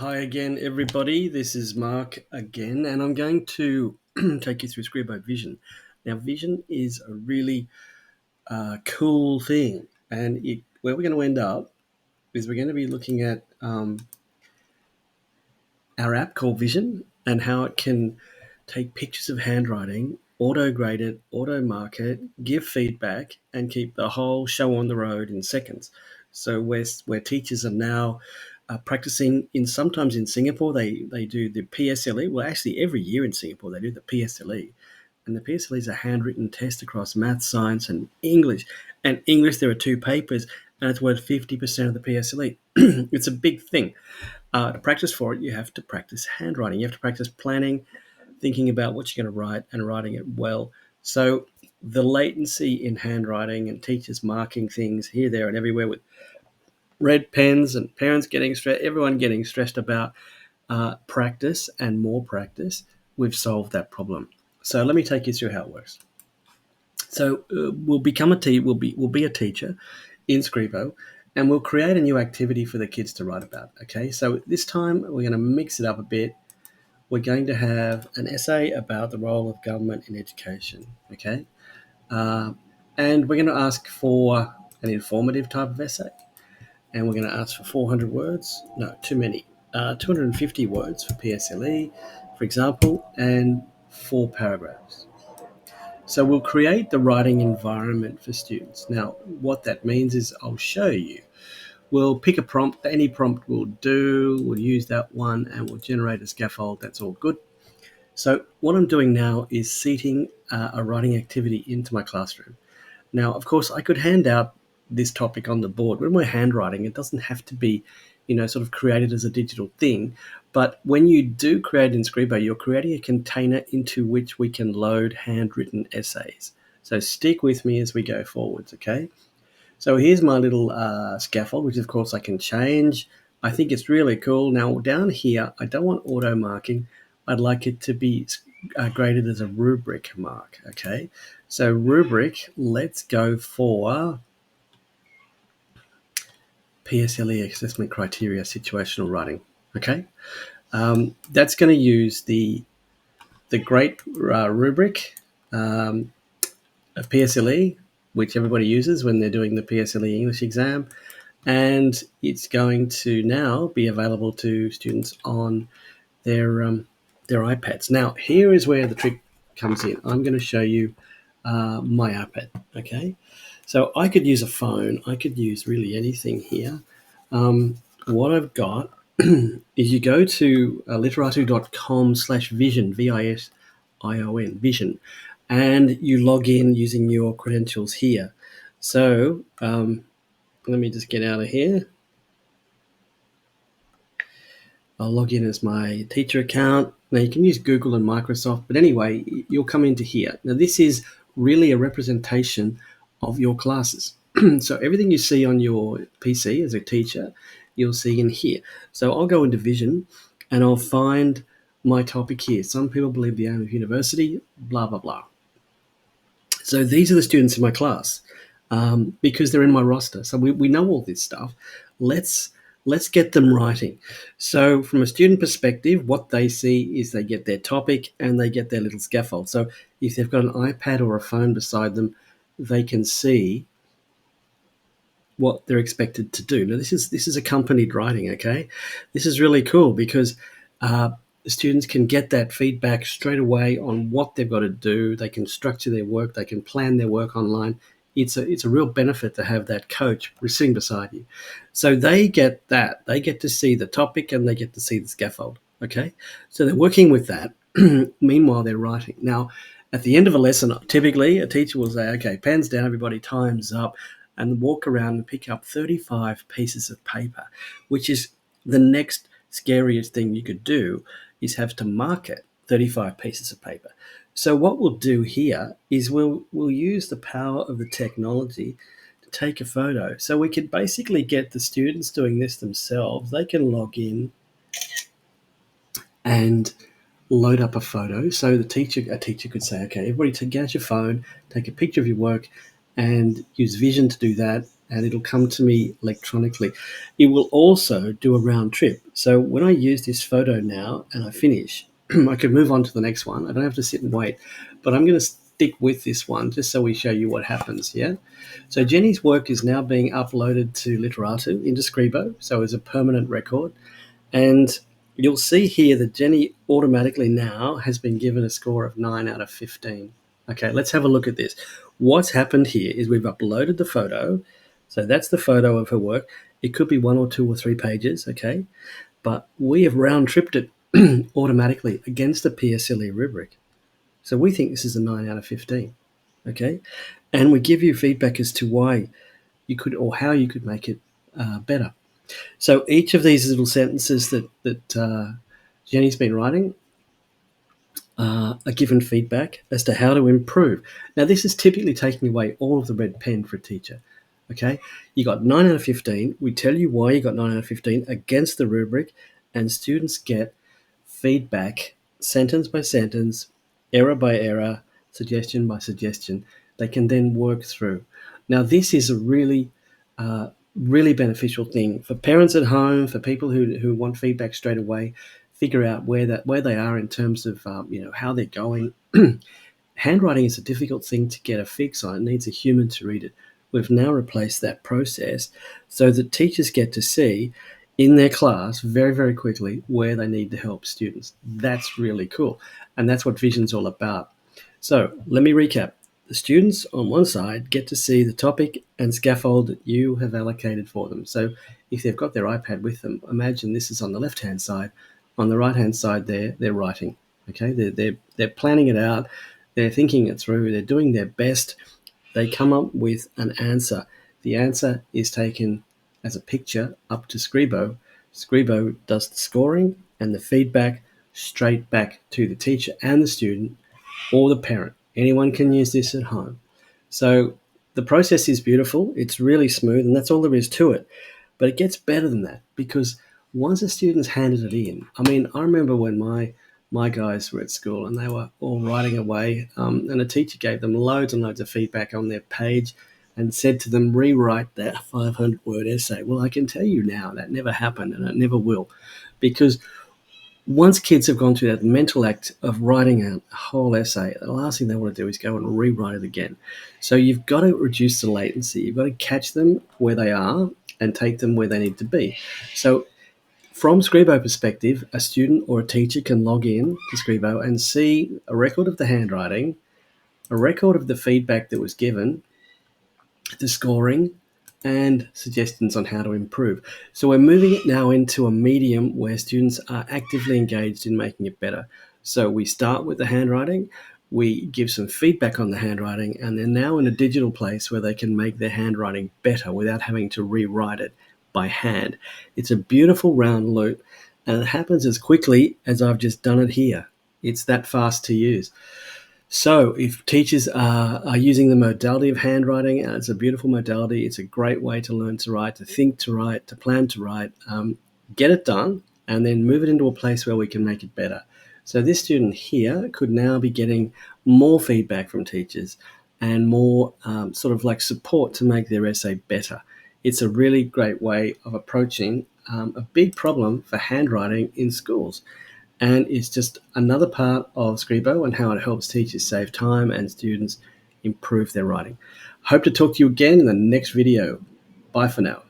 Hi again, everybody. This is Mark again, and I'm going to take you through Scribo Vision. Now, Vision is a really cool thing, and where we're going to end up is we're going to be looking at our app called Vision and how it can take pictures of handwriting, auto grade it, auto mark it, give feedback, and keep the whole show on the road in seconds. So where teachers are now practicing sometimes in Singapore, they do the PSLE. Well, actually, every year in Singapore they do the PSLE, and the PSLE is a handwritten test across math, science, and English. And English, there are two papers, and it's worth 50% of the PSLE. It's a big thing. To practice for it, you have to practice handwriting. You have to practice planning, thinking about what you're going to write, and writing it well. So the latency in handwriting and teachers marking things here, there, and everywhere with red pens and parents getting stressed, everyone getting stressed about practice and more practice, we've solved that problem. So let me take you through how it works. So we'll be a teacher in Scribo, and we'll create a new activity for the kids to write about. Okay, so this time we're going to mix it up a bit. We're going to have an essay about the role of government in education. Okay, uh, and we're going to ask for an informative type of essay, and we're going to ask for 400 words. No, too many. 250 words for PSLE, for example, and 4 paragraphs. So we'll create the writing environment for students. Now, what that means is I'll show you. We'll pick a prompt. Any prompt will do. We'll use that one and we'll generate a scaffold. That's all good. So what I'm doing now is seating a writing activity into my classroom. Now, of course, I could hand out this topic on the board. When we're handwriting, it doesn't have to be, sort of created as a digital thing. But when you do create in Scribo, you're creating a container into which we can load handwritten essays. So stick with me as we go forwards, okay? So here's my little scaffold, which of course I can change. I think it's really cool. Now down here, I don't want auto marking. I'd like it to be graded as a rubric mark, okay? So rubric, let's go for PSLE assessment criteria, situational writing, okay? That's going to use the great rubric of PSLE, which everybody uses when they're doing the PSLE English exam, and it's going to now be available to students on their iPads. Now, here is where the trick comes in. I'm going to show you my iPad, okay? So I could use a phone. I could use really anything here. What I've got is you go to literatu.com/vision, VISION, vision, and you log in using your credentials here. So let me just get out of here. I'll log in as my teacher account. Now you can use Google and Microsoft, but anyway, you'll come into here. Now this is really a representation of your classes. So everything you see on your PC as a teacher, you'll see in here. So I'll go into Vision and I'll find my topic here. Some people believe the aim of university, blah, blah, blah. So these are the students in my class because they're in my roster. So we know all this stuff. Let's get them writing. So from a student perspective, what they see is they get their topic and they get their little scaffold. So if they've got an iPad or a phone beside them, they can see what they're expected to do. Now, this is accompanied writing, okay? This is really cool because students can get that feedback straight away on what they've got to do. They can structure their work. They can plan their work online. It's a real benefit to have that coach sitting beside you. So they get that. They get to see the topic and they get to see the scaffold, okay? So they're working with that. Meanwhile, they're writing. Now, at the end of a lesson, typically a teacher will say, okay, pens down, everybody, time's up, and walk around and pick up 35 pieces of paper, which is the next scariest thing you could do is have to market 35 pieces of paper. So what we'll do here is we'll use the power of the technology to take a photo. So we could basically get the students doing this themselves. They can log in and load up a photo. So a teacher could say, okay, everybody get out your phone, take a picture of your work and use Vision to do that. and it'll come to me electronically. It will also do a round trip. So when I use this photo now and I finish, I could move on to the next one. I don't have to sit and wait, but I'm going to stick with this one just so we show you what happens. Yeah. So Jenny's work is now being uploaded to Literato into Scribo, so as a permanent record. And you'll see here that Jenny automatically now has been given a score of 9 out of 15. Okay, let's have a look at this. What's happened here is we've uploaded the photo. So that's the photo of her work. It could be 1 or 2 or 3 pages, okay? But we have round tripped it automatically against the PSLE rubric. So we think this is a 9 out of 15, okay? And we give you feedback as to why you could or how you could make it better. So each of these little sentences that Jenny's been writing are given feedback as to how to improve. Now, this is typically taking away all of the red pen for a teacher. Okay, you got 9 out of 15. We tell you why you got 9 out of 15 against the rubric, and students get feedback sentence by sentence, error by error, suggestion by suggestion. They can then work through. Now, this is a really beneficial thing for parents at home, for people who want feedback straight away, figure out where they are in terms of how they're going. Handwriting is a difficult thing to get a fix on. It needs a human to read it. We've now replaced that process so that teachers get to see in their class very, very quickly where they need to help students. That's really cool. And that's what Vision's all about. So let me recap. The students on one side get to see the topic and scaffold that you have allocated for them. So if they've got their iPad with them, imagine this is on the left-hand side. On the right-hand side, they're writing. Okay, they're planning it out. They're thinking it through. They're doing their best. They come up with an answer. The answer is taken as a picture up to Scribo. Scribo does the scoring and the feedback straight back to the teacher and the student or the parent. Anyone can use this at home. So the process is beautiful. It's really smooth, and that's all there is to it. But it gets better than that because once the students handed it in, I mean, I remember when my guys were at school and they were all writing away, and a teacher gave them loads and loads of feedback on their page and said to them, rewrite that 500-word essay. Well, I can tell you now that never happened, and it never will, because once kids have gone through that mental act of writing a whole essay, the last thing they want to do is go and rewrite it again. So you've got to reduce the latency. You've got to catch them where they are and take them where they need to be. So from Scribo perspective, a student or a teacher can log in to Scribo and see a record of the handwriting, a record of the feedback that was given, the scoring, and suggestions on how to improve. So we're moving it now into a medium where students are actively engaged in making it better. So we start with the handwriting, we give some feedback on the handwriting, and they're now in a digital place where they can make their handwriting better without having to rewrite it by hand. It's a beautiful round loop, and it happens as quickly as I've just done it here. It's that fast to use. So if teachers are using the modality of handwriting, it's a beautiful modality. It's a great way to learn to write, to think to write, to plan to write. Get it done and then move it into a place where we can make it better. So this student here could now be getting more feedback from teachers and more sort of like support to make their essay better. It's a really great way of approaching a big problem for handwriting in schools. And it's just another part of Scribo and how it helps teachers save time and students improve their writing. Hope to talk to you again in the next video. Bye for now.